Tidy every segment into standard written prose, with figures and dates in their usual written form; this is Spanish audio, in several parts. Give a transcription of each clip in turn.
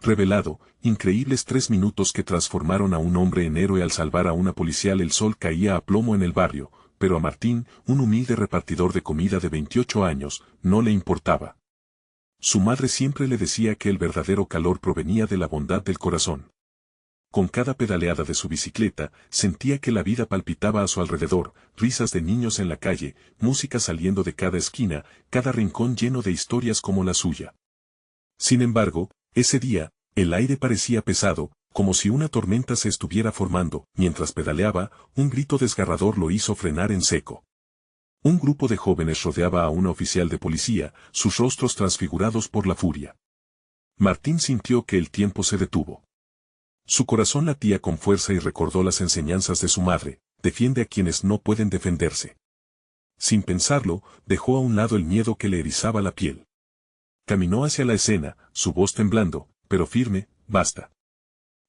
revelado, increíbles 3 minutos que transformaron a un hombre en héroe al salvar a una policial. El sol caía a plomo en el barrio, pero a Martín, un humilde repartidor de comida de 28 años, no le importaba. Su madre siempre le decía que el verdadero calor provenía de la bondad del corazón. Con cada pedaleada de su bicicleta, sentía que la vida palpitaba a su alrededor, risas de niños en la calle, música saliendo de cada esquina, cada rincón lleno de historias como la suya. Sin embargo, ese día, el aire parecía pesado, como si una tormenta se estuviera formando. Mientras pedaleaba, un grito desgarrador lo hizo frenar en seco. Un grupo de jóvenes rodeaba a una oficial de policía, sus rostros transfigurados por la furia. Martín sintió que el tiempo se detuvo. Su corazón latía con fuerza y recordó las enseñanzas de su madre: defiende a quienes no pueden defenderse. Sin pensarlo, dejó a un lado el miedo que le erizaba la piel. Caminó hacia la escena, su voz temblando, pero firme: basta.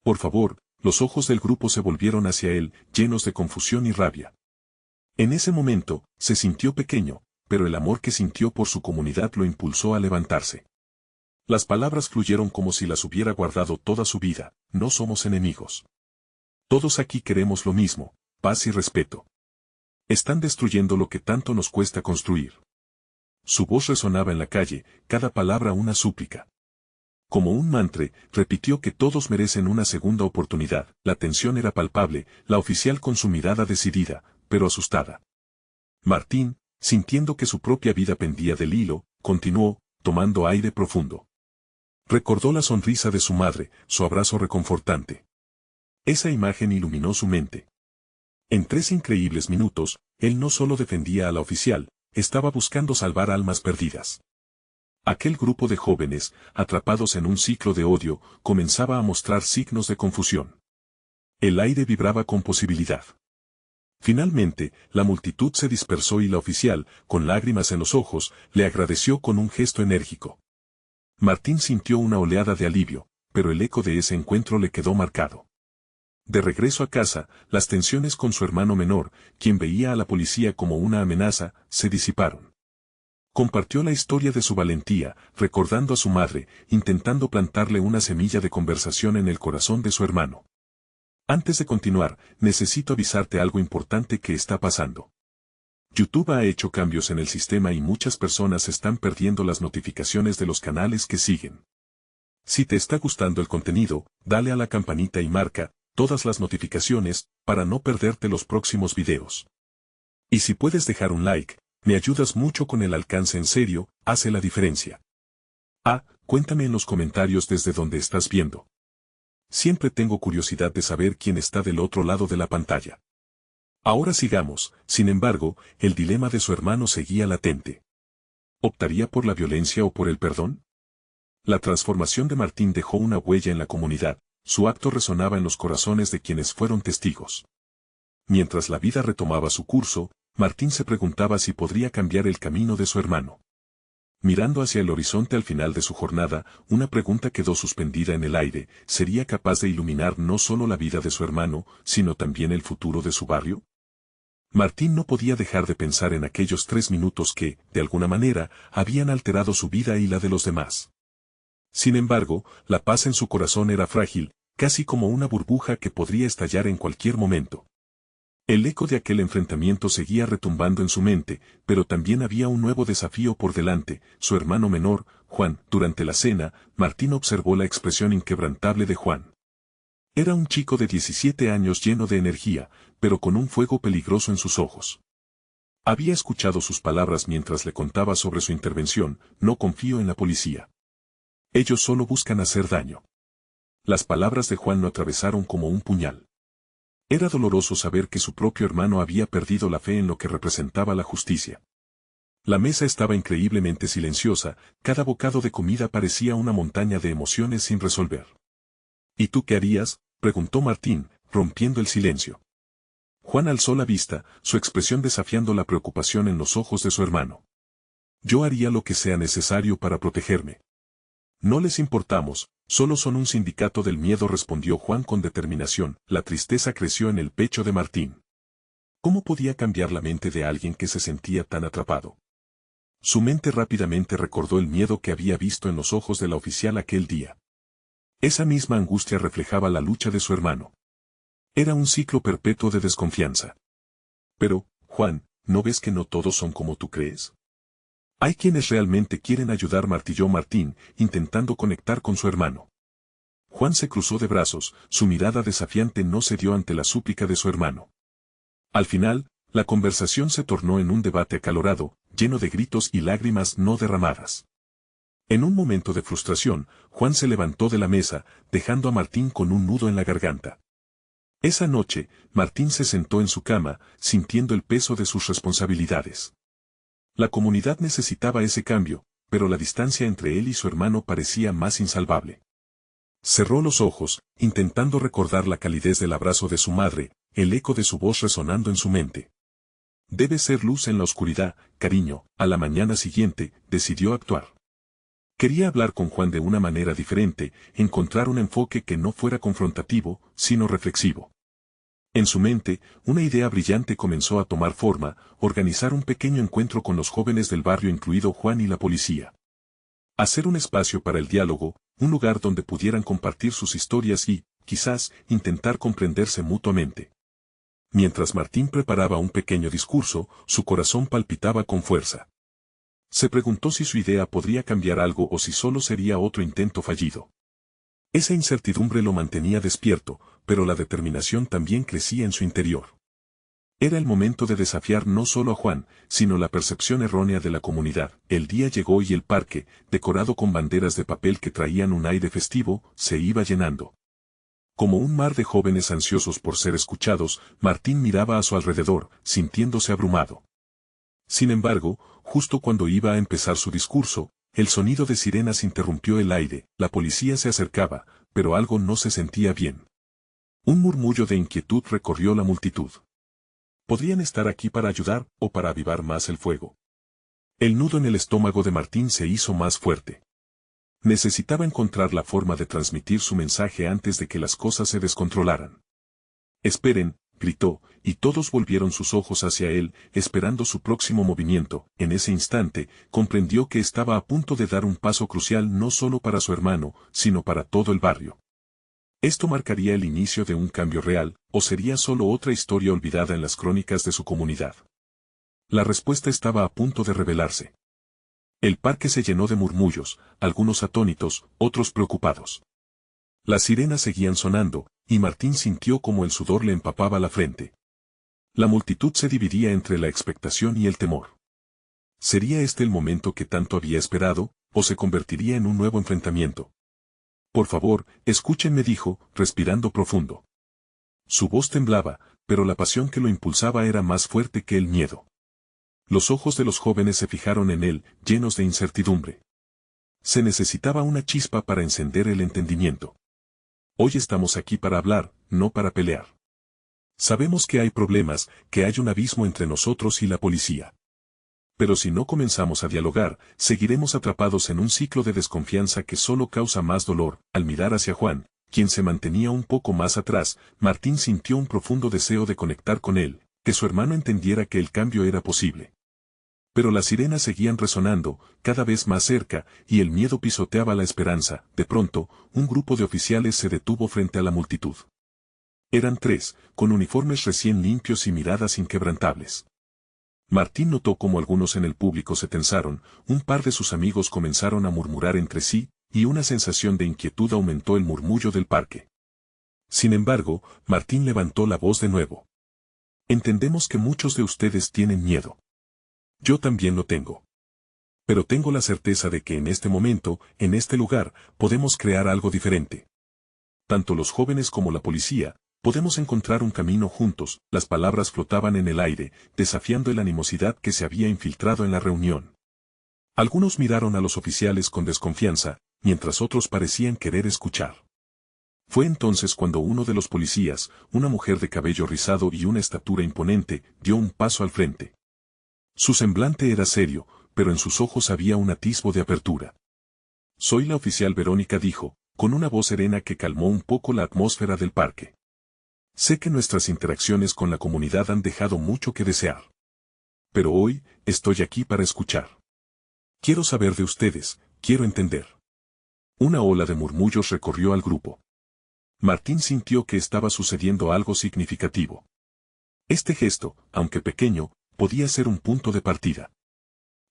Por favor. Los ojos del grupo se volvieron hacia él, llenos de confusión y rabia. En ese momento, se sintió pequeño, pero el amor que sintió por su comunidad lo impulsó a levantarse. Las palabras fluyeron como si las hubiera guardado toda su vida: no somos enemigos. Todos aquí queremos lo mismo: paz y respeto. Están destruyendo lo que tanto nos cuesta construir. Su voz resonaba en la calle, cada palabra una súplica. Como un mantra, repitió que todos merecen una segunda oportunidad. La tensión era palpable, la oficial con su mirada decidida, pero asustada. Martín, sintiendo que su propia vida pendía del hilo, continuó, tomando aire profundo. Recordó la sonrisa de su madre, su abrazo reconfortante. Esa imagen iluminó su mente. En 3 increíbles minutos, él no solo defendía a la oficial, estaba buscando salvar almas perdidas. Aquel grupo de jóvenes, atrapados en un ciclo de odio, comenzaba a mostrar signos de confusión. El aire vibraba con posibilidad. Finalmente, la multitud se dispersó y la oficial, con lágrimas en los ojos, le agradeció con un gesto enérgico. Martín sintió una oleada de alivio, pero el eco de ese encuentro le quedó marcado. De regreso a casa, las tensiones con su hermano menor, quien veía a la policía como una amenaza, se disiparon. Compartió la historia de su valentía, recordando a su madre, intentando plantarle una semilla de conversación en el corazón de su hermano. Antes de continuar, necesito avisarte algo importante que está pasando. YouTube ha hecho cambios en el sistema y muchas personas están perdiendo las notificaciones de los canales que siguen. Si te está gustando el contenido, dale a la campanita y marca todas las notificaciones para no perderte los próximos videos. Y si puedes dejar un like, me ayudas mucho con el alcance. En serio, hace la diferencia. Cuéntame en los comentarios desde donde estás viendo. Siempre tengo curiosidad de saber quién está del otro lado de la pantalla. Ahora sigamos. Sin embargo, el dilema de su hermano seguía latente. ¿Optaría por la violencia o por el perdón? La transformación de Martín dejó una huella en la comunidad, su acto resonaba en los corazones de quienes fueron testigos. Mientras la vida retomaba su curso, Martín se preguntaba si podría cambiar el camino de su hermano. Mirando hacia el horizonte al final de su jornada, una pregunta quedó suspendida en el aire: ¿sería capaz de iluminar no solo la vida de su hermano, sino también el futuro de su barrio? Martín no podía dejar de pensar en aquellos 3 minutos que, de alguna manera, habían alterado su vida y la de los demás. Sin embargo, la paz en su corazón era frágil, casi como una burbuja que podría estallar en cualquier momento. El eco de aquel enfrentamiento seguía retumbando en su mente, pero también había un nuevo desafío por delante: su hermano menor, Juan. Durante la cena, Martín observó la expresión inquebrantable de Juan. Era un chico de 17 años lleno de energía, pero con un fuego peligroso en sus ojos. Había escuchado sus palabras mientras le contaba sobre su intervención: no confío en la policía. Ellos solo buscan hacer daño. Las palabras de Juan lo atravesaron como un puñal. Era doloroso saber que su propio hermano había perdido la fe en lo que representaba la justicia. La mesa estaba increíblemente silenciosa, cada bocado de comida parecía una montaña de emociones sin resolver. ¿Y tú qué harías?, preguntó Martín, rompiendo el silencio. Juan alzó la vista, su expresión desafiando la preocupación en los ojos de su hermano. Yo haría lo que sea necesario para protegerme. No les importamos, solo son un sindicato del miedo, respondió Juan con determinación. La tristeza creció en el pecho de Martín. ¿Cómo podía cambiar la mente de alguien que se sentía tan atrapado? Su mente rápidamente recordó el miedo que había visto en los ojos de la oficial aquel día. Esa misma angustia reflejaba la lucha de su hermano. Era un ciclo perpetuo de desconfianza. Pero, Juan, ¿no ves que no todos son como tú crees? Hay quienes realmente quieren ayudar, martilló Martín, intentando conectar con su hermano. Juan se cruzó de brazos, su mirada desafiante no cedió ante la súplica de su hermano. Al final, la conversación se tornó en un debate acalorado, lleno de gritos y lágrimas no derramadas. En un momento de frustración, Juan se levantó de la mesa, dejando a Martín con un nudo en la garganta. Esa noche, Martín se sentó en su cama, sintiendo el peso de sus responsabilidades. La comunidad necesitaba ese cambio, pero la distancia entre él y su hermano parecía más insalvable. Cerró los ojos, intentando recordar la calidez del abrazo de su madre, el eco de su voz resonando en su mente. Debe ser luz en la oscuridad, cariño. A la mañana siguiente, decidió actuar. Quería hablar con Juan de una manera diferente, encontrar un enfoque que no fuera confrontativo, sino reflexivo. En su mente, una idea brillante comenzó a tomar forma: organizar un pequeño encuentro con los jóvenes del barrio, incluido Juan y la policía. Hacer un espacio para el diálogo, un lugar donde pudieran compartir sus historias y, quizás, intentar comprenderse mutuamente. Mientras Martín preparaba un pequeño discurso, su corazón palpitaba con fuerza. Se preguntó si su idea podría cambiar algo o si solo sería otro intento fallido. Esa incertidumbre lo mantenía despierto, pero la determinación también crecía en su interior. Era el momento de desafiar no solo a Juan, sino la percepción errónea de la comunidad. El día llegó y el parque, decorado con banderas de papel que traían un aire festivo, se iba llenando. Como un mar de jóvenes ansiosos por ser escuchados, Martín miraba a su alrededor, sintiéndose abrumado. Sin embargo, justo cuando iba a empezar su discurso, el sonido de sirenas interrumpió el aire. La policía se acercaba, pero algo no se sentía bien. Un murmullo de inquietud recorrió la multitud. ¿Podrían estar aquí para ayudar o para avivar más el fuego? El nudo en el estómago de Martín se hizo más fuerte. Necesitaba encontrar la forma de transmitir su mensaje antes de que las cosas se descontrolaran. «Esperen», gritó, y todos volvieron sus ojos hacia él, esperando su próximo movimiento. En ese instante, comprendió que estaba a punto de dar un paso crucial no solo para su hermano, sino para todo el barrio. ¿Esto marcaría el inicio de un cambio real, o sería solo otra historia olvidada en las crónicas de su comunidad? La respuesta estaba a punto de revelarse. El parque se llenó de murmullos, algunos atónitos, otros preocupados. Las sirenas seguían sonando, y Martín sintió como el sudor le empapaba la frente. La multitud se dividía entre la expectación y el temor. ¿Sería este el momento que tanto había esperado, o se convertiría en un nuevo enfrentamiento? «Por favor, escúchenme», dijo, respirando profundo. Su voz temblaba, pero la pasión que lo impulsaba era más fuerte que el miedo. Los ojos de los jóvenes se fijaron en él, llenos de incertidumbre. Se necesitaba una chispa para encender el entendimiento. «Hoy estamos aquí para hablar, no para pelear. Sabemos que hay problemas, que hay un abismo entre nosotros y la policía. Pero si no comenzamos a dialogar, seguiremos atrapados en un ciclo de desconfianza que solo causa más dolor». Al mirar hacia Juan, quien se mantenía un poco más atrás, Martín sintió un profundo deseo de conectar con él, que su hermano entendiera que el cambio era posible. Pero las sirenas seguían resonando, cada vez más cerca, y el miedo pisoteaba la esperanza. De pronto, un grupo de oficiales se detuvo frente a la multitud. Eran 3, con uniformes recién limpios y miradas inquebrantables. Martín notó cómo algunos en el público se tensaron, un par de sus amigos comenzaron a murmurar entre sí, y una sensación de inquietud aumentó el murmullo del parque. Sin embargo, Martín levantó la voz de nuevo. «Entendemos que muchos de ustedes tienen miedo. Yo también lo tengo. Pero tengo la certeza de que en este momento, en este lugar, podemos crear algo diferente. Tanto los jóvenes como la policía, podemos encontrar un camino juntos». Las palabras flotaban en el aire, desafiando la animosidad que se había infiltrado en la reunión. Algunos miraron a los oficiales con desconfianza, mientras otros parecían querer escuchar. Fue entonces cuando uno de los policías, una mujer de cabello rizado y una estatura imponente, dio un paso al frente. Su semblante era serio, pero en sus ojos había un atisbo de apertura. «Soy la oficial Verónica», dijo, con una voz serena que calmó un poco la atmósfera del parque. «Sé que nuestras interacciones con la comunidad han dejado mucho que desear. Pero hoy, estoy aquí para escuchar. Quiero saber de ustedes, quiero entender. Una ola de murmullos recorrió al grupo. Martín sintió que estaba sucediendo algo significativo. Este gesto, aunque pequeño, podía ser un punto de partida.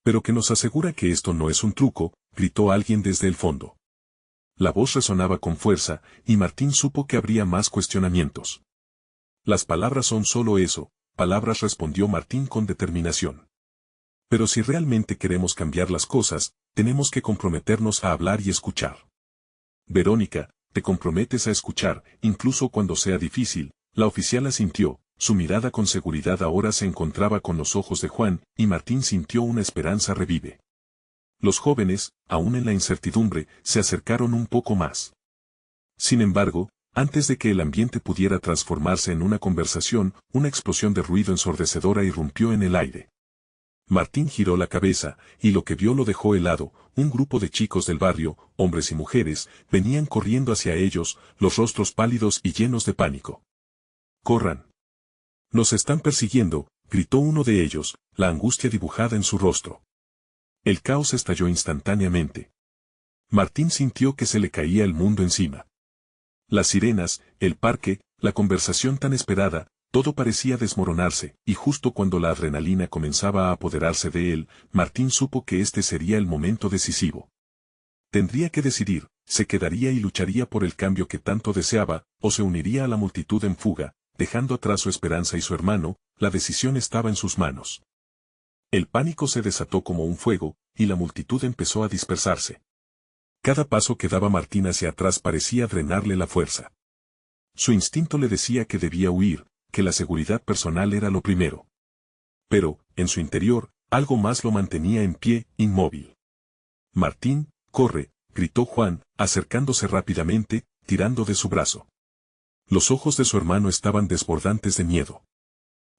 «Pero que nos asegura que esto no es un truco», gritó alguien desde el fondo. La voz resonaba con fuerza, y Martín supo que habría más cuestionamientos. «Las palabras son solo eso», palabras, respondió Martín con determinación. «Pero si realmente queremos cambiar las cosas, tenemos que comprometernos a hablar y escuchar». «Verónica, ¿te comprometes a escuchar, incluso cuando sea difícil?», la oficial asintió. Su mirada con seguridad ahora se encontraba con los ojos de Juan, y Martín sintió una esperanza revive. Los jóvenes, aún en la incertidumbre, se acercaron un poco más. Sin embargo, antes de que el ambiente pudiera transformarse en una conversación, una explosión de ruido ensordecedora irrumpió en el aire. Martín giró la cabeza, y lo que vio lo dejó helado. Un grupo de chicos del barrio, hombres y mujeres, venían corriendo hacia ellos, los rostros pálidos y llenos de pánico. «¡Corran! ¡Nos están persiguiendo!», gritó uno de ellos, la angustia dibujada en su rostro. El caos estalló instantáneamente. Martín sintió que se le caía el mundo encima. Las sirenas, el parque, la conversación tan esperada, todo parecía desmoronarse, y justo cuando la adrenalina comenzaba a apoderarse de él, Martín supo que este sería el momento decisivo. Tendría que decidir, se quedaría y lucharía por el cambio que tanto deseaba, o se uniría a la multitud en fuga, dejando atrás su esperanza y su hermano. La decisión estaba en sus manos. El pánico se desató como un fuego, y la multitud empezó a dispersarse. Cada paso que daba Martín hacia atrás parecía drenarle la fuerza. Su instinto le decía que debía huir, que la seguridad personal era lo primero. Pero, en su interior, algo más lo mantenía en pie, inmóvil. «Martín, corre», gritó Juan, acercándose rápidamente, tirando de su brazo. Los ojos de su hermano estaban desbordantes de miedo.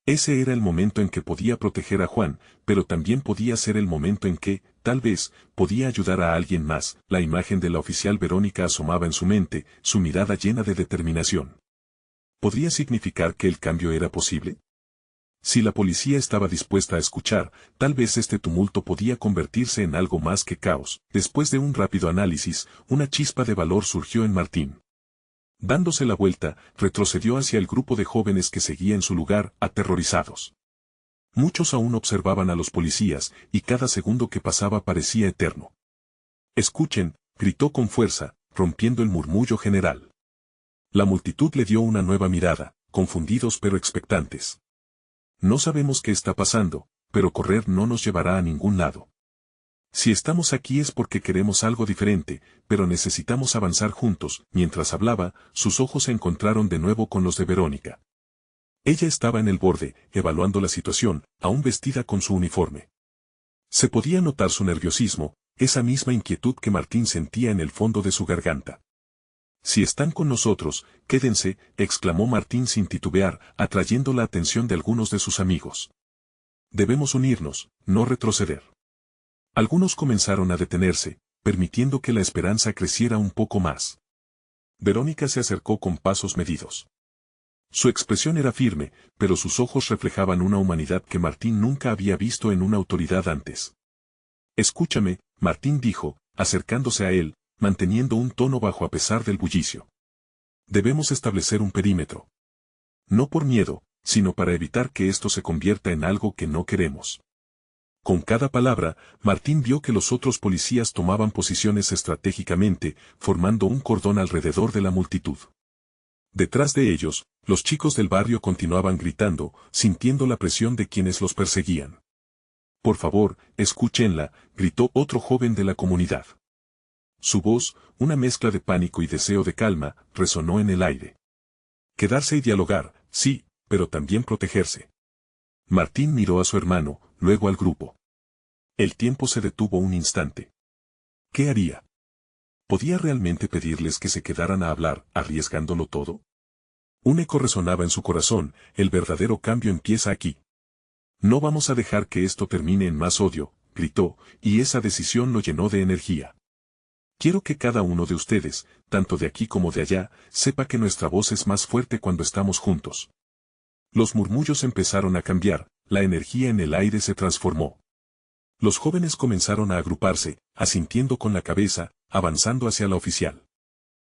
Ese era el momento en que podía proteger a Juan, pero también podía ser el momento en que, tal vez, podía ayudar a alguien más. La imagen de la oficial Verónica asomaba en su mente, su mirada llena de determinación. ¿Podría significar que el cambio era posible? Si la policía estaba dispuesta a escuchar, tal vez este tumulto podía convertirse en algo más que caos. Después de un rápido análisis, una chispa de valor surgió en Martín. Dándose la vuelta, retrocedió hacia el grupo de jóvenes que seguía en su lugar, aterrorizados. Muchos aún observaban a los policías, y cada segundo que pasaba parecía eterno. «Escuchen», gritó con fuerza, rompiendo el murmullo general. La multitud le dio una nueva mirada, confundidos pero expectantes. «No sabemos qué está pasando, pero correr no nos llevará a ningún lado. Si estamos aquí es porque queremos algo diferente, pero necesitamos avanzar juntos». Mientras hablaba, sus ojos se encontraron de nuevo con los de Verónica. Ella estaba en el borde, evaluando la situación, aún vestida con su uniforme. Se podía notar su nerviosismo, esa misma inquietud que Martín sentía en el fondo de su garganta. «Si están con nosotros, quédense», exclamó Martín sin titubear, atrayendo la atención de algunos de sus amigos. «Debemos unirnos, no retroceder». Algunos comenzaron a detenerse, permitiendo que la esperanza creciera un poco más. Verónica se acercó con pasos medidos. Su expresión era firme, pero sus ojos reflejaban una humanidad que Martín nunca había visto en una autoridad antes. «Escúchame», Martín dijo, acercándose a él, manteniendo un tono bajo a pesar del bullicio. «Debemos establecer un perímetro. No por miedo, sino para evitar que esto se convierta en algo que no queremos». Con cada palabra, Martín vio que los otros policías tomaban posiciones estratégicamente, formando un cordón alrededor de la multitud. Detrás de ellos, los chicos del barrio continuaban gritando, sintiendo la presión de quienes los perseguían. «Por favor, escúchenla», gritó otro joven de la comunidad. Su voz, una mezcla de pánico y deseo de calma, resonó en el aire. «Quedarse y dialogar, sí, pero también protegerse». Martín miró a su hermano, luego al grupo. El tiempo se detuvo un instante. ¿Qué haría? ¿Podía realmente pedirles que se quedaran a hablar, arriesgándolo todo? Un eco resonaba en su corazón: «El verdadero cambio empieza aquí». «No vamos a dejar que esto termine en más odio», gritó, y esa decisión lo llenó de energía. «Quiero que cada uno de ustedes, tanto de aquí como de allá, sepa que nuestra voz es más fuerte cuando estamos juntos». Los murmullos empezaron a cambiar, la energía en el aire se transformó. Los jóvenes comenzaron a agruparse, asintiendo con la cabeza, avanzando hacia la oficial.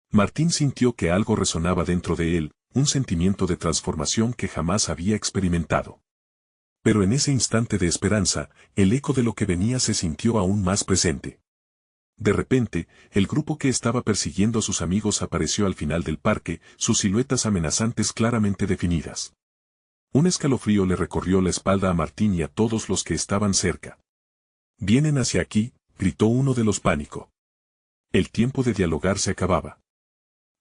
Martín sintió que algo resonaba dentro de él, un sentimiento de transformación que jamás había experimentado. Pero en ese instante de esperanza, el eco de lo que venía se sintió aún más presente. De repente, el grupo que estaba persiguiendo a sus amigos apareció al final del parque, sus siluetas amenazantes claramente definidas. Un escalofrío le recorrió la espalda a Martín y a todos los que estaban cerca. «Vienen hacia aquí», gritó uno de los pánico. El tiempo de dialogar se acababa.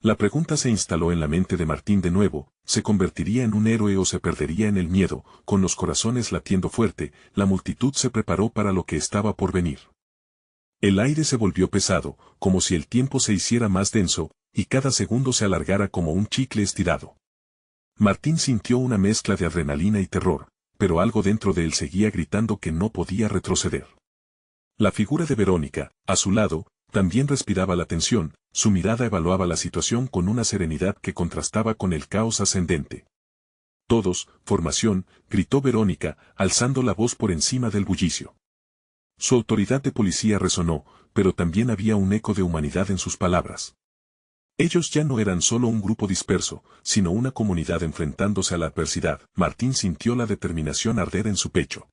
La pregunta se instaló en la mente de Martín de nuevo: ¿se convertiría en un héroe o se perdería en el miedo? Con los corazones latiendo fuerte, la multitud se preparó para lo que estaba por venir. El aire se volvió pesado, como si el tiempo se hiciera más denso, y cada segundo se alargara como un chicle estirado. Martín sintió una mezcla de adrenalina y terror, pero algo dentro de él seguía gritando que no podía retroceder. La figura de Verónica, a su lado, también respiraba la tensión, su mirada evaluaba la situación con una serenidad que contrastaba con el caos ascendente. «Todos, formación», gritó Verónica, alzando la voz por encima del bullicio. Su autoridad de policía resonó, pero también había un eco de humanidad en sus palabras. Ellos ya no eran solo un grupo disperso, sino una comunidad enfrentándose a la adversidad. Martín sintió la determinación arder en su pecho.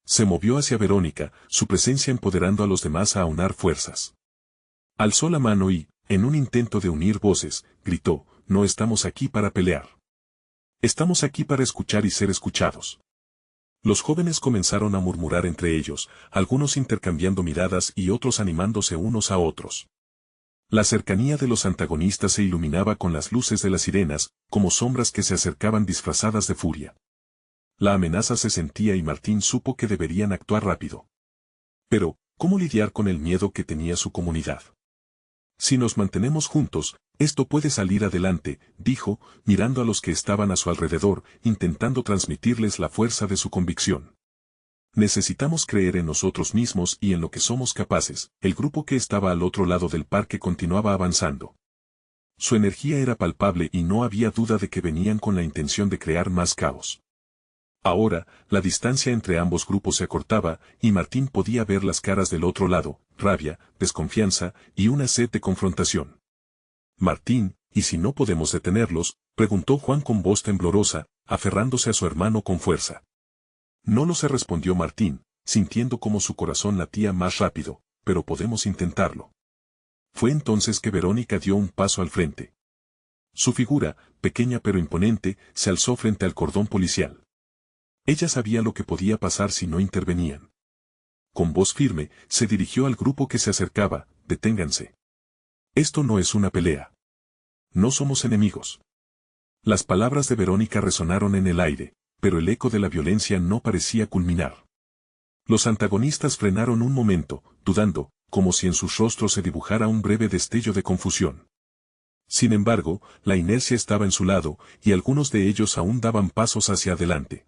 Se movió hacia Verónica, su presencia empoderando a los demás a aunar fuerzas. Alzó la mano y, en un intento de unir voces, gritó: «No estamos aquí para pelear. Estamos aquí para escuchar y ser escuchados». Los jóvenes comenzaron a murmurar entre ellos, algunos intercambiando miradas y otros animándose unos a otros. La cercanía de los antagonistas se iluminaba con las luces de las sirenas, como sombras que se acercaban disfrazadas de furia. La amenaza se sentía y Martín supo que deberían actuar rápido. Pero, ¿cómo lidiar con el miedo que tenía su comunidad? «Si nos mantenemos juntos, esto puede salir adelante», dijo, mirando a los que estaban a su alrededor, intentando transmitirles la fuerza de su convicción. «Necesitamos creer en nosotros mismos y en lo que somos capaces». El grupo que estaba al otro lado del parque continuaba avanzando. Su energía era palpable y no había duda de que venían con la intención de crear más caos. Ahora, la distancia entre ambos grupos se acortaba, y Martín podía ver las caras del otro lado: rabia, desconfianza y una sed de confrontación. «Martín, ¿y si no podemos detenerlos?», preguntó Juan con voz temblorosa, aferrándose a su hermano con fuerza. «No lo sé», respondió Martín, sintiendo como su corazón latía más rápido, «pero podemos intentarlo». Fue entonces que Verónica dio un paso al frente. Su figura, pequeña pero imponente, se alzó frente al cordón policial. Ella sabía lo que podía pasar si no intervenían. Con voz firme, se dirigió al grupo que se acercaba: «Deténganse. Esto no es una pelea. No somos enemigos». Las palabras de Verónica resonaron en el aire, pero el eco de la violencia no parecía culminar. Los antagonistas frenaron un momento, dudando, como si en sus rostros se dibujara un breve destello de confusión. Sin embargo, la inercia estaba en su lado, y algunos de ellos aún daban pasos hacia adelante.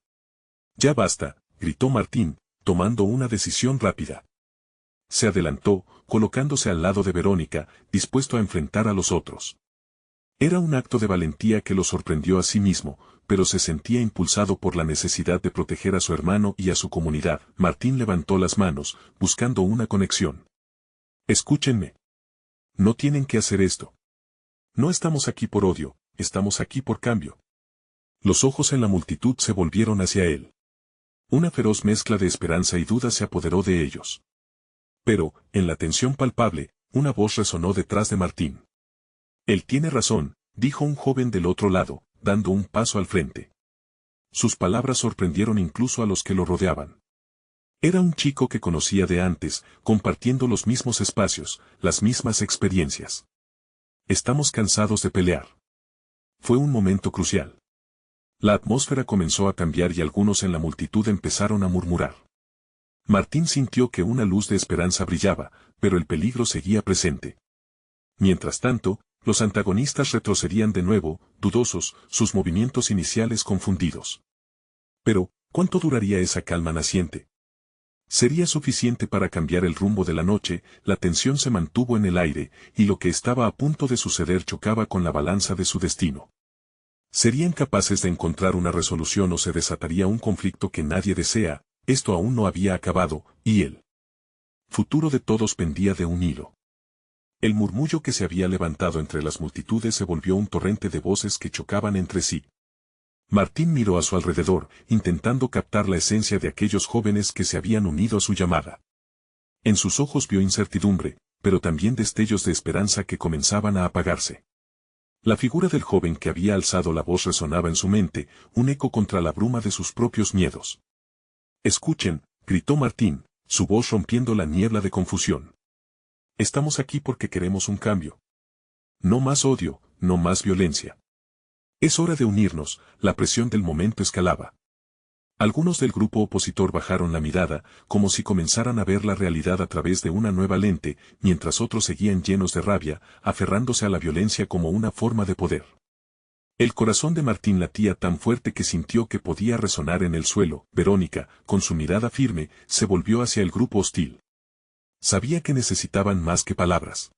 «Ya basta», gritó Martín, tomando una decisión rápida. Se adelantó, colocándose al lado de Verónica, dispuesto a enfrentar a los otros. Era un acto de valentía que lo sorprendió a sí mismo, pero se sentía impulsado por la necesidad de proteger a su hermano y a su comunidad. Martín levantó las manos, buscando una conexión. «Escúchenme. No tienen que hacer esto. No estamos aquí por odio, estamos aquí por cambio». Los ojos en la multitud se volvieron hacia él. Una feroz mezcla de esperanza y duda se apoderó de ellos. Pero, en la tensión palpable, una voz resonó detrás de Martín. «Él tiene razón», dijo un joven del otro lado, dando un paso al frente. Sus palabras sorprendieron incluso a los que lo rodeaban. Era un chico que conocía de antes, compartiendo los mismos espacios, las mismas experiencias. «Estamos cansados de pelear». Fue un momento crucial. La atmósfera comenzó a cambiar y algunos en la multitud empezaron a murmurar. Martín sintió que una luz de esperanza brillaba, pero el peligro seguía presente. Mientras tanto, los antagonistas retrocedían de nuevo, dudosos, sus movimientos iniciales confundidos. Pero, ¿cuánto duraría esa calma naciente? ¿Sería suficiente para cambiar el rumbo de la noche? La tensión se mantuvo en el aire, y lo que estaba a punto de suceder chocaba con la balanza de su destino. ¿Serían capaces de encontrar una resolución o se desataría un conflicto que nadie desea? esto aún no había acabado, y el futuro de todos pendía de un hilo. El murmullo que se había levantado entre las multitudes se volvió un torrente de voces que chocaban entre sí. Martín miró a su alrededor, intentando captar la esencia de aquellos jóvenes que se habían unido a su llamada. En sus ojos vio incertidumbre, pero también destellos de esperanza que comenzaban a apagarse. La figura del joven que había alzado la voz resonaba en su mente, un eco contra la bruma de sus propios miedos. «Escuchen», gritó Martín, su voz rompiendo la niebla de confusión. «Estamos aquí porque queremos un cambio. No más odio, no más violencia. Es hora de unirnos», la presión del momento escalaba. Algunos del grupo opositor bajaron la mirada, como si comenzaran a ver la realidad a través de una nueva lente, mientras otros seguían llenos de rabia, aferrándose a la violencia como una forma de poder. El corazón de Martín latía tan fuerte que sintió que podía resonar en el suelo. Verónica, con su mirada firme, se volvió hacia el grupo hostil. Sabía que necesitaban más que palabras.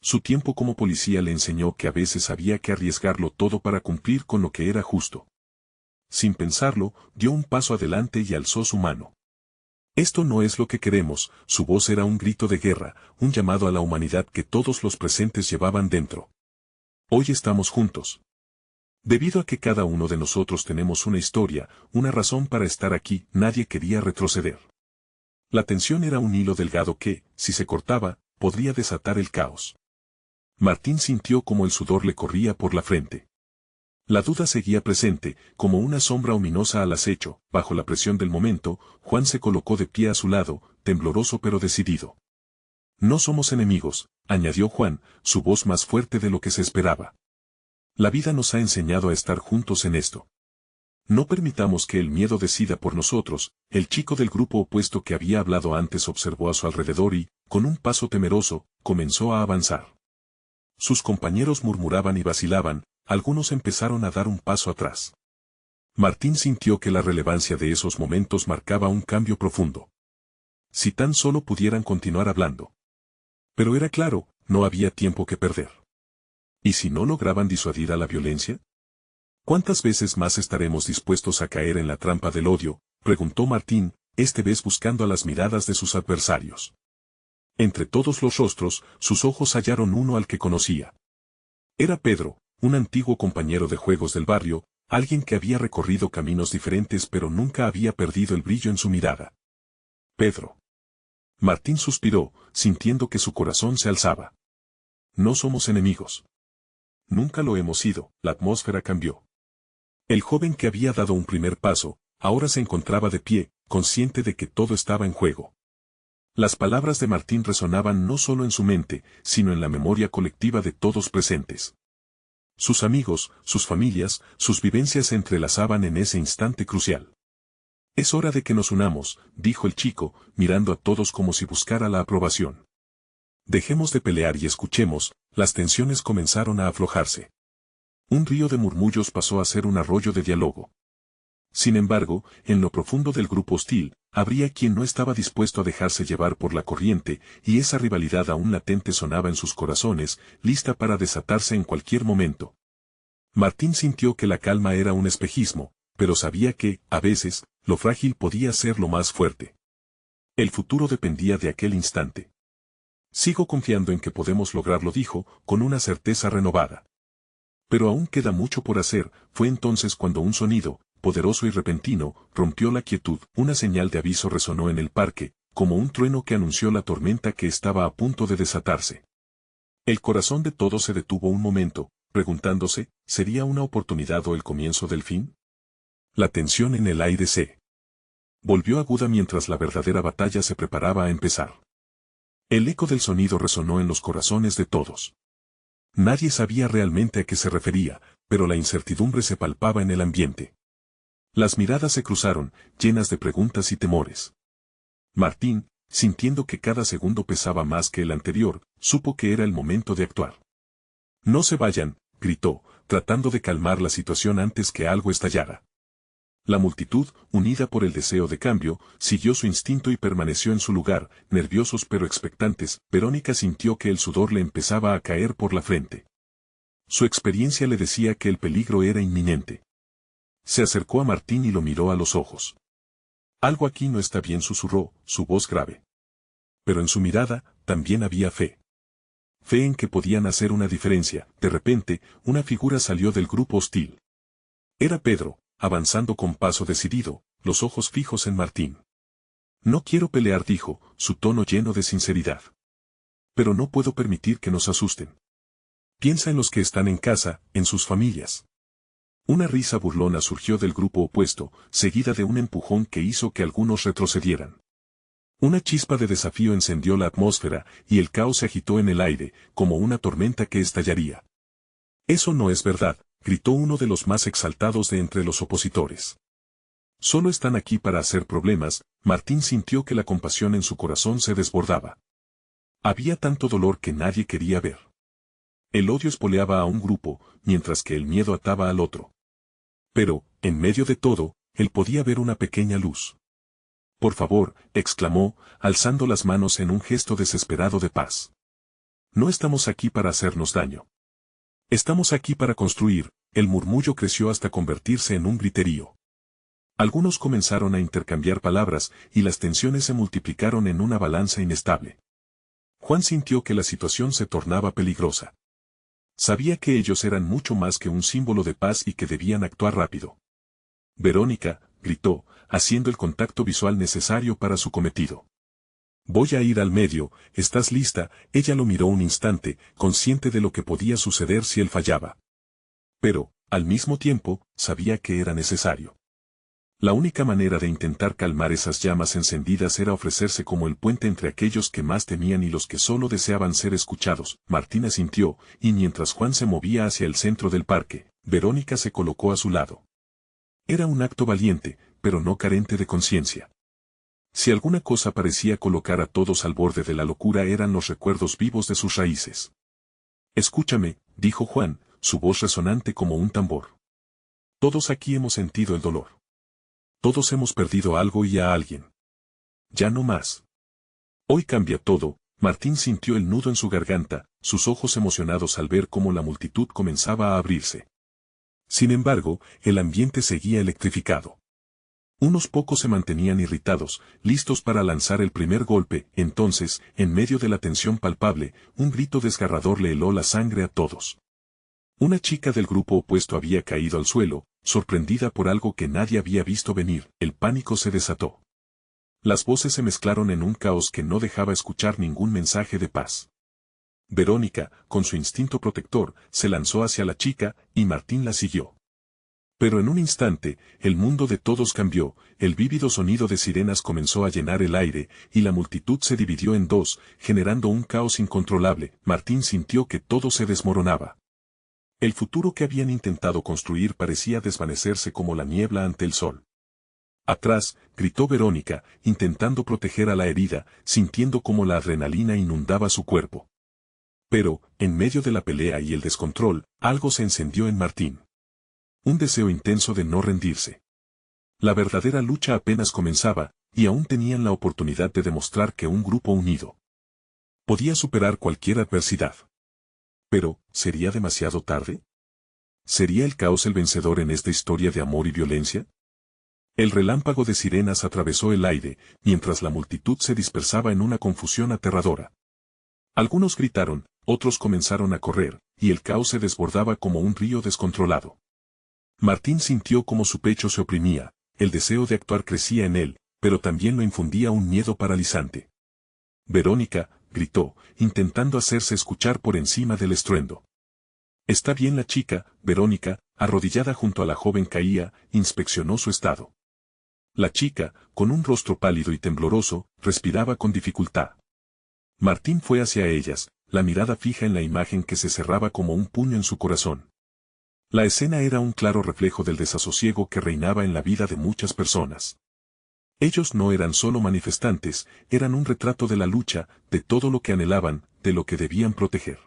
Su tiempo como policía le enseñó que a veces había que arriesgarlo todo para cumplir con lo que era justo. Sin pensarlo, dio un paso adelante y alzó su mano. «Esto no es lo que queremos», su voz era un grito de guerra, un llamado a la humanidad que todos los presentes llevaban dentro. «Hoy estamos juntos. Debido a que cada uno de nosotros tenemos una historia, una razón para estar aquí, nadie quería retroceder». La tensión era un hilo delgado que, si se cortaba, podría desatar el caos. Martín sintió como el sudor le corría por la frente. La duda seguía presente, como una sombra ominosa al acecho. Bajo la presión del momento, Juan se colocó de pie a su lado, tembloroso pero decidido. «No somos enemigos», añadió Juan, su voz más fuerte de lo que se esperaba. «La vida nos ha enseñado a estar juntos en esto. No permitamos que el miedo decida por nosotros». El chico del grupo opuesto que había hablado antes observó a su alrededor y, con un paso temeroso, comenzó a avanzar. Sus compañeros murmuraban y vacilaban, algunos empezaron a dar un paso atrás. Martín sintió que la relevancia de esos momentos marcaba un cambio profundo. Si tan solo pudieran continuar hablando. Pero era claro, no había tiempo que perder. ¿Y si no lograban disuadir a la violencia? ¿Cuántas veces más estaremos dispuestos a caer en la trampa del odio?, preguntó Martín, esta vez buscando a las miradas de sus adversarios. Entre todos los rostros, sus ojos hallaron uno al que conocía. Era Pedro, un antiguo compañero de juegos del barrio, alguien que había recorrido caminos diferentes pero nunca había perdido el brillo en su mirada. «Pedro». Martín suspiró, sintiendo que su corazón se alzaba. «No somos enemigos. Nunca lo hemos sido». La atmósfera cambió. El joven que había dado un primer paso, ahora se encontraba de pie, consciente de que todo estaba en juego. Las palabras de Martín resonaban no solo en su mente, sino en la memoria colectiva de todos presentes. Sus amigos, sus familias, sus vivencias se entrelazaban en ese instante crucial. «Es hora de que nos unamos», dijo el chico, mirando a todos como si buscara la aprobación. «Dejemos de pelear y escuchemos». Las tensiones comenzaron a aflojarse. Un río de murmullos pasó a ser un arroyo de diálogo. Sin embargo, en lo profundo del grupo hostil, habría quien no estaba dispuesto a dejarse llevar por la corriente, y esa rivalidad aún latente sonaba en sus corazones, lista para desatarse en cualquier momento. Martín sintió que la calma era un espejismo, pero sabía que, a veces, lo frágil podía ser lo más fuerte. El futuro dependía de aquel instante. «Sigo confiando en que podemos lograrlo», dijo, con una certeza renovada. «Pero aún queda mucho por hacer». Fue entonces cuando un sonido, poderoso y repentino, rompió la quietud. Una señal de aviso resonó en el parque, como un trueno que anunció la tormenta que estaba a punto de desatarse. El corazón de todos se detuvo un momento, preguntándose, ¿sería una oportunidad o el comienzo del fin? La tensión en el aire se volvió aguda mientras la verdadera batalla se preparaba a empezar. El eco del sonido resonó en los corazones de todos. Nadie sabía realmente a qué se refería, pero la incertidumbre se palpaba en el ambiente. Las miradas se cruzaron, llenas de preguntas y temores. Martín, sintiendo que cada segundo pesaba más que el anterior, supo que era el momento de actuar. «No se vayan», gritó, tratando de calmar la situación antes que algo estallara. La multitud, unida por el deseo de cambio, siguió su instinto y permaneció en su lugar, nerviosos pero expectantes. Verónica sintió que el sudor le empezaba a caer por la frente. Su experiencia le decía que el peligro era inminente. Se acercó a Martín y lo miró a los ojos. Algo aquí no está bien, susurró, su voz grave. Pero en su mirada, también había fe. Fe en que podían hacer una diferencia. De repente, una figura salió del grupo hostil. Era Pedro, avanzando con paso decidido, los ojos fijos en Martín. No quiero pelear, dijo, su tono lleno de sinceridad. Pero no puedo permitir que nos asusten. Piensa en los que están en casa, en sus familias. Una risa burlona surgió del grupo opuesto, seguida de un empujón que hizo que algunos retrocedieran. Una chispa de desafío encendió la atmósfera, y el caos se agitó en el aire, como una tormenta que estallaría. Eso no es verdad, gritó uno de los más exaltados de entre los opositores. Solo están aquí para hacer problemas. Martín sintió que la compasión en su corazón se desbordaba. Había tanto dolor que nadie quería ver. El odio espoleaba a un grupo, mientras que el miedo ataba al otro. Pero, en medio de todo, él podía ver una pequeña luz. Por favor, exclamó, alzando las manos en un gesto desesperado de paz. No estamos aquí para hacernos daño. Estamos aquí para construir. El murmullo creció hasta convertirse en un griterío. Algunos comenzaron a intercambiar palabras, y las tensiones se multiplicaron en una balanza inestable. Juan sintió que la situación se tornaba peligrosa. Sabía que ellos eran mucho más que un símbolo de paz y que debían actuar rápido. Verónica, gritó, haciendo el contacto visual necesario para su cometido. Voy a ir al medio, ¿estás lista? Ella lo miró un instante, consciente de lo que podía suceder si él fallaba. Pero, al mismo tiempo, sabía que era necesario. La única manera de intentar calmar esas llamas encendidas era ofrecerse como el puente entre aquellos que más temían y los que solo deseaban ser escuchados. Martín asintió, y mientras Juan se movía hacia el centro del parque, Verónica se colocó a su lado. Era un acto valiente, pero no carente de conciencia. Si alguna cosa parecía colocar a todos al borde de la locura eran los recuerdos vivos de sus raíces. Escúchame, dijo Juan, su voz resonante como un tambor. Todos aquí hemos sentido el dolor. Todos hemos perdido algo y a alguien. Ya no más. Hoy cambia todo. Martín sintió el nudo en su garganta, sus ojos emocionados al ver cómo la multitud comenzaba a abrirse. Sin embargo, el ambiente seguía electrificado. Unos pocos se mantenían irritados, listos para lanzar el primer golpe. Entonces, en medio de la tensión palpable, un grito desgarrador le heló la sangre a todos. Una chica del grupo opuesto había caído al suelo, sorprendida por algo que nadie había visto venir. El pánico se desató. Las voces se mezclaron en un caos que no dejaba escuchar ningún mensaje de paz. Verónica, con su instinto protector, se lanzó hacia la chica, y Martín la siguió. Pero en un instante, el mundo de todos cambió, el vívido sonido de sirenas comenzó a llenar el aire, y la multitud se dividió en dos, generando un caos incontrolable. Martín sintió que todo se desmoronaba. El futuro que habían intentado construir parecía desvanecerse como la niebla ante el sol. Atrás, gritó Verónica, intentando proteger a la herida, sintiendo como la adrenalina inundaba su cuerpo. Pero, en medio de la pelea y el descontrol, algo se encendió en Martín. Un deseo intenso de no rendirse. La verdadera lucha apenas comenzaba, y aún tenían la oportunidad de demostrar que un grupo unido podía superar cualquier adversidad. Pero, ¿sería demasiado tarde? ¿Sería el caos el vencedor en esta historia de amor y violencia? El relámpago de sirenas atravesó el aire, mientras la multitud se dispersaba en una confusión aterradora. Algunos gritaron, otros comenzaron a correr, y el caos se desbordaba como un río descontrolado. Martín sintió como su pecho se oprimía, el deseo de actuar crecía en él, pero también lo infundía un miedo paralizante. Verónica, gritó, intentando hacerse escuchar por encima del estruendo. Está bien la chica. Verónica, arrodillada junto a la joven caía, inspeccionó su estado. La chica, con un rostro pálido y tembloroso, respiraba con dificultad. Martín fue hacia ellas, la mirada fija en la imagen que se cerraba como un puño en su corazón. La escena era un claro reflejo del desasosiego que reinaba en la vida de muchas personas. Ellos no eran solo manifestantes, eran un retrato de la lucha, de todo lo que anhelaban, de lo que debían proteger.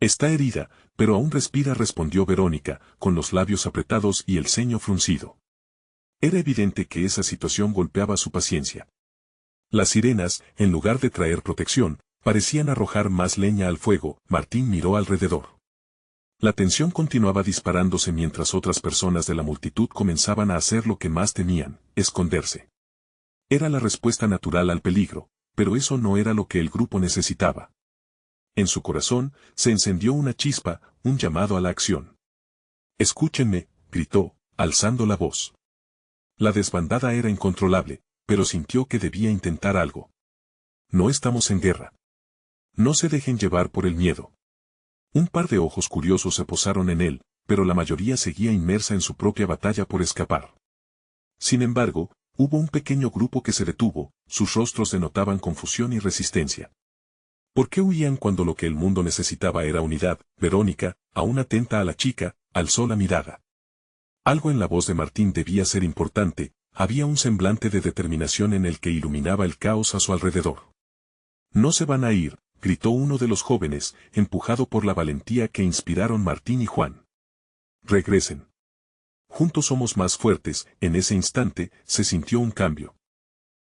Está herida, pero aún respira, respondió Verónica, con los labios apretados y el ceño fruncido. Era evidente que esa situación golpeaba su paciencia. Las sirenas, en lugar de traer protección, parecían arrojar más leña al fuego. Martín miró alrededor. La tensión continuaba disparándose mientras otras personas de la multitud comenzaban a hacer lo que más temían, esconderse. Era la respuesta natural al peligro, pero eso no era lo que el grupo necesitaba. En su corazón se encendió una chispa, un llamado a la acción. «Escúchenme», gritó, alzando la voz. La desbandada era incontrolable, pero sintió que debía intentar algo. «No estamos en guerra. No se dejen llevar por el miedo». Un par de ojos curiosos se posaron en él, pero la mayoría seguía inmersa en su propia batalla por escapar. Sin embargo, hubo un pequeño grupo que se detuvo, sus rostros denotaban confusión y resistencia. ¿Por qué huían cuando lo que el mundo necesitaba era unidad? Verónica, aún atenta a la chica, alzó la mirada. Algo en la voz de Martín debía ser importante, había un semblante de determinación en el que iluminaba el caos a su alrededor. «No se van a ir», gritó uno de los jóvenes, empujado por la valentía que inspiraron Martín y Juan. «Regresen. Juntos somos más fuertes». En ese instante, se sintió un cambio.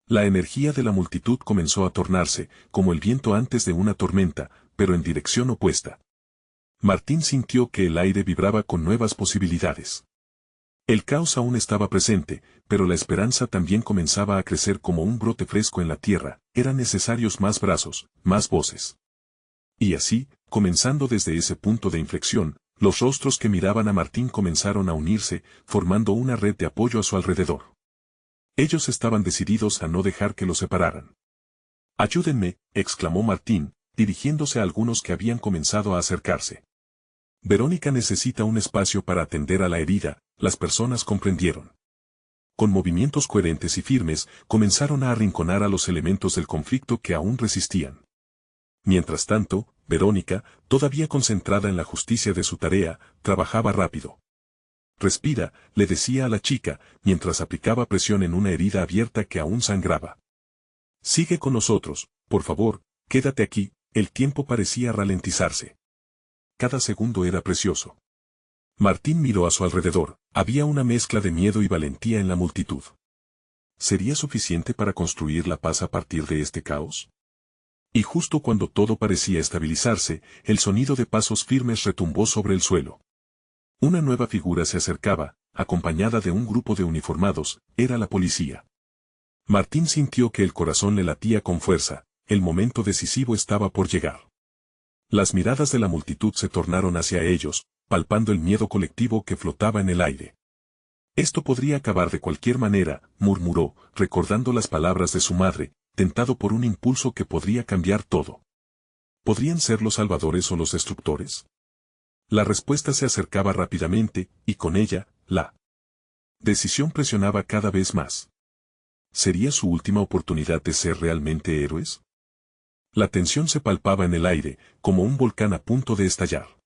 La energía de la multitud comenzó a tornarse, como el viento antes de una tormenta, pero en dirección opuesta. Martín sintió que el aire vibraba con nuevas posibilidades. El caos aún estaba presente, pero la esperanza también comenzaba a crecer como un brote fresco en la tierra, eran necesarios más brazos, más voces. Y así, comenzando desde ese punto de inflexión, los rostros que miraban a Martín comenzaron a unirse, formando una red de apoyo a su alrededor. Ellos estaban decididos a no dejar que los separaran. «Ayúdenme», exclamó Martín, dirigiéndose a algunos que habían comenzado a acercarse. «Verónica necesita un espacio para atender a la herida», las personas comprendieron. Con movimientos coherentes y firmes, comenzaron a arrinconar a los elementos del conflicto que aún resistían. Mientras tanto, Verónica, todavía concentrada en la justicia de su tarea, trabajaba rápido. «Respira», le decía a la chica, mientras aplicaba presión en una herida abierta que aún sangraba. «Sigue con nosotros, por favor, quédate aquí». El tiempo parecía ralentizarse. Cada segundo era precioso. Martín miró a su alrededor, había una mezcla de miedo y valentía en la multitud. ¿Sería suficiente para construir la paz a partir de este caos? Y justo cuando todo parecía estabilizarse, el sonido de pasos firmes retumbó sobre el suelo. Una nueva figura se acercaba, acompañada de un grupo de uniformados, era la policía. Martín sintió que el corazón le latía con fuerza, el momento decisivo estaba por llegar. Las miradas de la multitud se tornaron hacia ellos, palpando el miedo colectivo que flotaba en el aire. «Esto podría acabar de cualquier manera», murmuró, recordando las palabras de su madre, tentado por un impulso que podría cambiar todo. ¿Podrían ser los salvadores o los destructores? La respuesta se acercaba rápidamente, y con ella, la decisión presionaba cada vez más. ¿Sería su última oportunidad de ser realmente héroes? La tensión se palpaba en el aire, como un volcán a punto de estallar.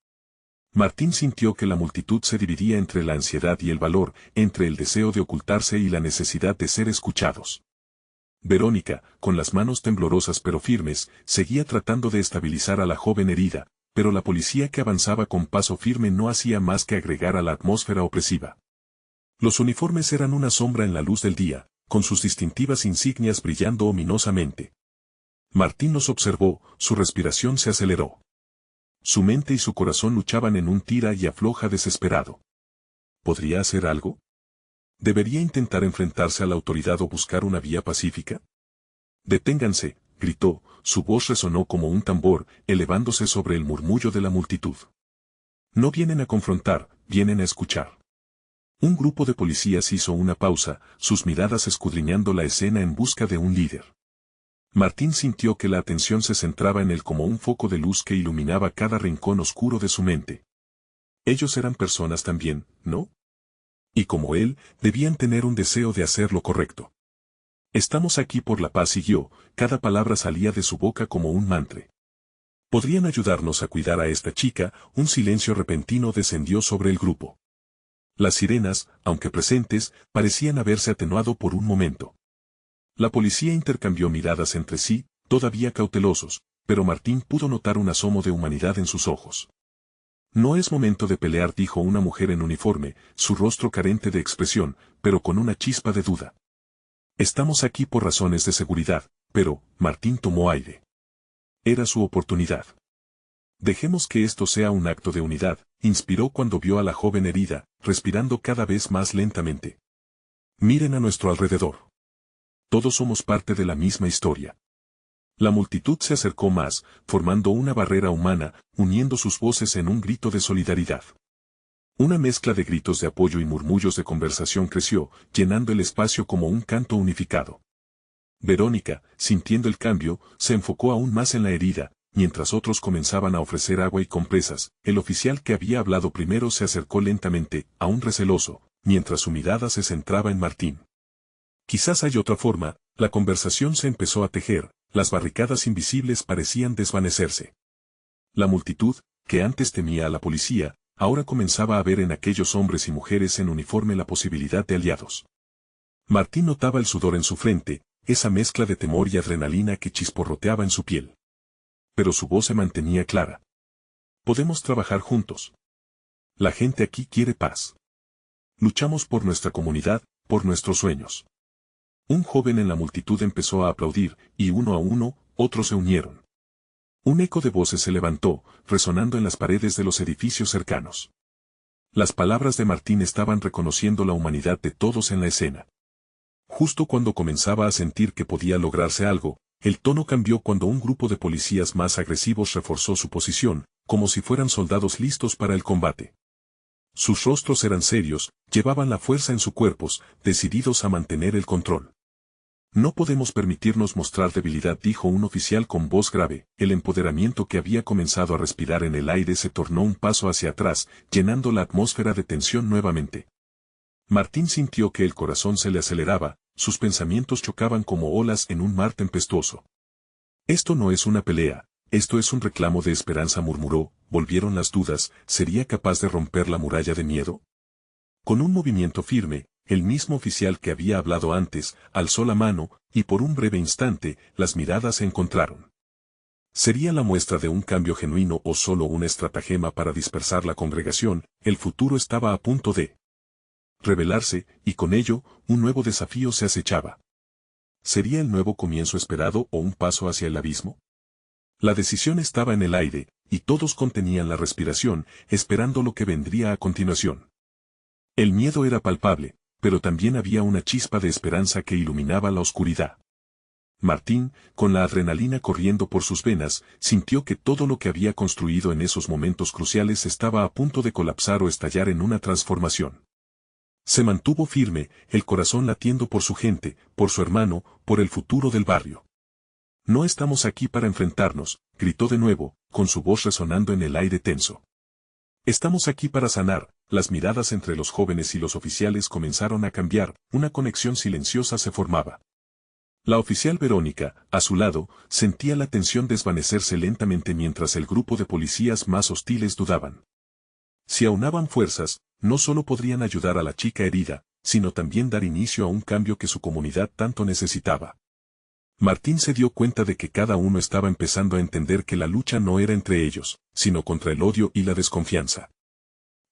Martín sintió que la multitud se dividía entre la ansiedad y el valor, entre el deseo de ocultarse y la necesidad de ser escuchados. Verónica, con las manos temblorosas pero firmes, seguía tratando de estabilizar a la joven herida, pero la policía que avanzaba con paso firme no hacía más que agregar a la atmósfera opresiva. Los uniformes eran una sombra en la luz del día, con sus distintivas insignias brillando ominosamente. Martín los observó, su respiración se aceleró. Su mente y su corazón luchaban en un tira y afloja desesperado. ¿Podría hacer algo? ¿Debería intentar enfrentarse a la autoridad o buscar una vía pacífica? «Deténganse», gritó, su voz resonó como un tambor, elevándose sobre el murmullo de la multitud. «No vienen a confrontar, vienen a escuchar». Un grupo de policías hizo una pausa, sus miradas escudriñando la escena en busca de un líder. Martín sintió que la atención se centraba en él como un foco de luz que iluminaba cada rincón oscuro de su mente. Ellos eran personas también, ¿no? Y como él, debían tener un deseo de hacer lo correcto. «Estamos aquí por la paz», siguió, cada palabra salía de su boca como un mantra. «¿Podrían ayudarnos a cuidar a esta chica?». Un silencio repentino descendió sobre el grupo. Las sirenas, aunque presentes, parecían haberse atenuado por un momento. La policía intercambió miradas entre sí, todavía cautelosos, pero Martín pudo notar un asomo de humanidad en sus ojos. «No es momento de pelear», dijo una mujer en uniforme, su rostro carente de expresión, pero con una chispa de duda. «Estamos aquí por razones de seguridad», pero Martín tomó aire. Era su oportunidad. «Dejemos que esto sea un acto de unidad», inspiró cuando vio a la joven herida, respirando cada vez más lentamente. «Miren a nuestro alrededor. todos somos parte de la misma historia. La multitud se acercó más, formando una barrera humana, uniendo sus voces en un grito de solidaridad. Una mezcla de gritos de apoyo y murmullos de conversación creció, llenando el espacio como un canto unificado. Verónica, sintiendo el cambio, se enfocó aún más en la herida, mientras otros comenzaban a ofrecer agua y compresas. El oficial que había hablado primero se acercó lentamente, aún receloso, mientras su mirada se centraba en Martín. Quizás hay otra forma. La conversación se empezó a tejer, las barricadas invisibles parecían desvanecerse. La multitud, que antes temía a la policía, ahora comenzaba a ver en aquellos hombres y mujeres en uniforme la posibilidad de aliados. Martín notaba el sudor en su frente, esa mezcla de temor y adrenalina que chisporroteaba en su piel. Pero su voz se mantenía clara. Podemos trabajar juntos. La gente aquí quiere paz. Luchamos por nuestra comunidad, por nuestros sueños. Un joven en la multitud empezó a aplaudir, y uno a uno, otros se unieron. Un eco de voces se levantó, resonando en las paredes de los edificios cercanos. Las palabras de Martín estaban reconociendo la humanidad de todos en la escena. Justo cuando comenzaba a sentir que podía lograrse algo, el tono cambió cuando un grupo de policías más agresivos reforzó su posición, como si fueran soldados listos para el combate. Sus rostros eran serios, llevaban la fuerza en sus cuerpos, decididos a mantener el control. No podemos permitirnos mostrar debilidad, dijo un oficial con voz grave. El empoderamiento que había comenzado a respirar en el aire se tornó un paso hacia atrás, llenando la atmósfera de tensión nuevamente. Martín sintió que el corazón se le aceleraba, sus pensamientos chocaban como olas en un mar tempestuoso. Esto no es una pelea, esto es un reclamo de esperanza, murmuró. Volvieron las dudas. ¿Sería capaz de romper la muralla de miedo? Con un movimiento firme, el mismo oficial que había hablado antes, alzó la mano, y por un breve instante, las miradas se encontraron. ¿Sería la muestra de un cambio genuino o solo una estratagema para dispersar la congregación? El futuro estaba a punto de revelarse, y con ello, un nuevo desafío se acechaba. ¿Sería el nuevo comienzo esperado o un paso hacia el abismo? La decisión estaba en el aire, y todos contenían la respiración, esperando lo que vendría a continuación. El miedo era palpable, pero también había una chispa de esperanza que iluminaba la oscuridad. Martín, con la adrenalina corriendo por sus venas, sintió que todo lo que había construido en esos momentos cruciales estaba a punto de colapsar o estallar en una transformación. Se mantuvo firme, el corazón latiendo por su gente, por su hermano, por el futuro del barrio. No estamos aquí para enfrentarnos, gritó de nuevo, con su voz resonando en el aire tenso. Estamos aquí para sanar. Las miradas entre los jóvenes y los oficiales comenzaron a cambiar, una conexión silenciosa se formaba. La oficial Verónica, a su lado, sentía la tensión desvanecerse lentamente mientras el grupo de policías más hostiles dudaban. Si aunaban fuerzas, no solo podrían ayudar a la chica herida, sino también dar inicio a un cambio que su comunidad tanto necesitaba. Martín se dio cuenta de que cada uno estaba empezando a entender que la lucha no era entre ellos, sino contra el odio y la desconfianza.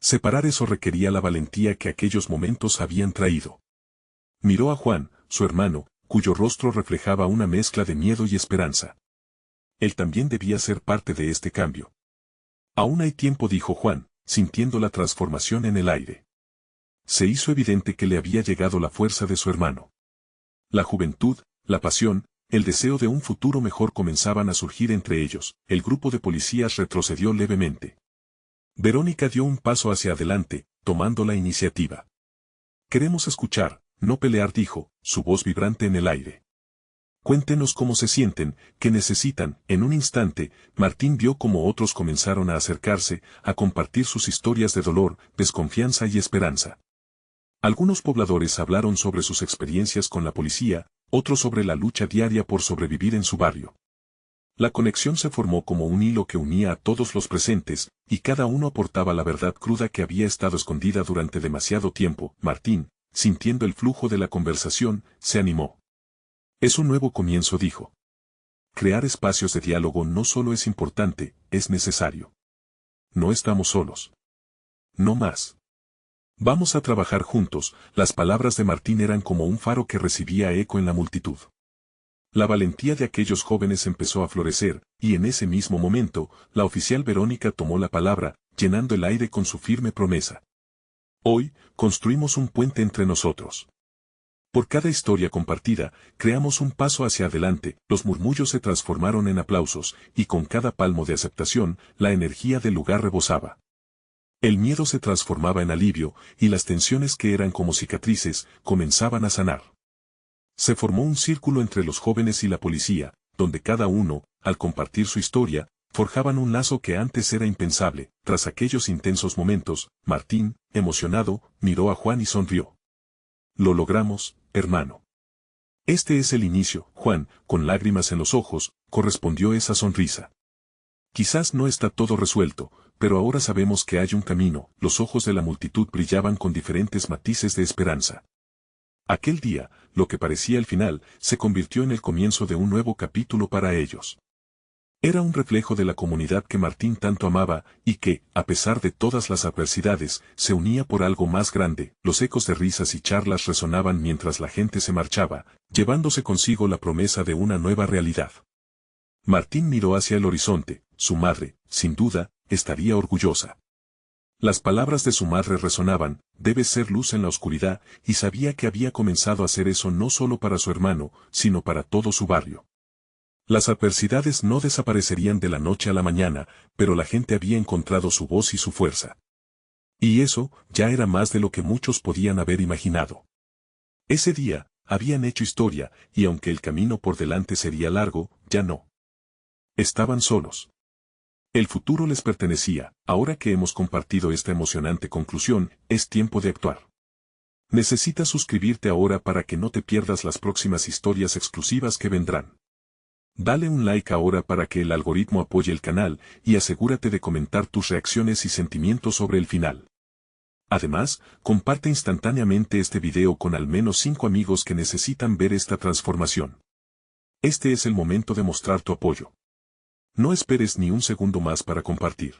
Separar eso requería la valentía que aquellos momentos habían traído. Miró a Juan, su hermano, cuyo rostro reflejaba una mezcla de miedo y esperanza. Él también debía ser parte de este cambio. Aún hay tiempo, dijo Juan, sintiendo la transformación en el aire. Se hizo evidente que le había llegado la fuerza de su hermano. La juventud, la pasión, el deseo de un futuro mejor comenzaban a surgir entre ellos. El grupo de policías retrocedió levemente. Verónica dio un paso hacia adelante, tomando la iniciativa. Queremos escuchar, no pelear, dijo, su voz vibrante en el aire. Cuéntenos cómo se sienten, qué necesitan. En un instante, Martín vio cómo otros comenzaron a acercarse, a compartir sus historias de dolor, desconfianza y esperanza. Algunos pobladores hablaron sobre sus experiencias con la policía, otros sobre la lucha diaria por sobrevivir en su barrio. La conexión se formó como un hilo que unía a todos los presentes, y cada uno aportaba la verdad cruda que había estado escondida durante demasiado tiempo. Martín, sintiendo el flujo de la conversación, se animó. Es un nuevo comienzo, dijo. Crear espacios de diálogo no solo es importante, es necesario. No estamos solos. No más. Vamos a trabajar juntos. Las palabras de Martín eran como un faro que recibía eco en la multitud. La valentía de aquellos jóvenes empezó a florecer, y en ese mismo momento, la oficial Verónica tomó la palabra, llenando el aire con su firme promesa. Hoy, construimos un puente entre nosotros. Por cada historia compartida, creamos un paso hacia adelante, los murmullos se transformaron en aplausos, y con cada palmo de aceptación, la energía del lugar rebosaba. El miedo se transformaba en alivio, y las tensiones que eran como cicatrices, comenzaban a sanar. Se formó un círculo entre los jóvenes y la policía, donde cada uno, al compartir su historia, forjaban un lazo que antes era impensable. Tras aquellos intensos momentos, Martín, emocionado, miró a Juan y sonrió. Lo logramos, hermano. Este es el inicio, Juan, con lágrimas en los ojos, correspondió esa sonrisa. Quizás no está todo resuelto, pero ahora sabemos que hay un camino. Los ojos de la multitud brillaban con diferentes matices de esperanza. Aquel día, lo que parecía el final, se convirtió en el comienzo de un nuevo capítulo para ellos. Era un reflejo de la comunidad que Martín tanto amaba, y que, a pesar de todas las adversidades, se unía por algo más grande. Los ecos de risas y charlas resonaban mientras la gente se marchaba, llevándose consigo la promesa de una nueva realidad. Martín miró hacia el horizonte, su madre, sin duda, estaría orgullosa. Las palabras de su madre resonaban, debes ser luz en la oscuridad, y sabía que había comenzado a hacer eso no solo para su hermano, sino para todo su barrio. Las adversidades no desaparecerían de la noche a la mañana, pero la gente había encontrado su voz y su fuerza. Y eso, ya era más de lo que muchos podían haber imaginado. Ese día, habían hecho historia, y aunque el camino por delante sería largo, ya no. Estaban solos. El futuro les pertenecía. Ahora que hemos compartido esta emocionante conclusión, es tiempo de actuar. Necesitas suscribirte ahora para que no te pierdas las próximas historias exclusivas que vendrán. Dale un like ahora para que el algoritmo apoye el canal, y asegúrate de comentar tus reacciones y sentimientos sobre el final. Además, comparte instantáneamente este video con al menos 5 amigos que necesitan ver esta transformación. Este es el momento de mostrar tu apoyo. No esperes ni un segundo más para compartir.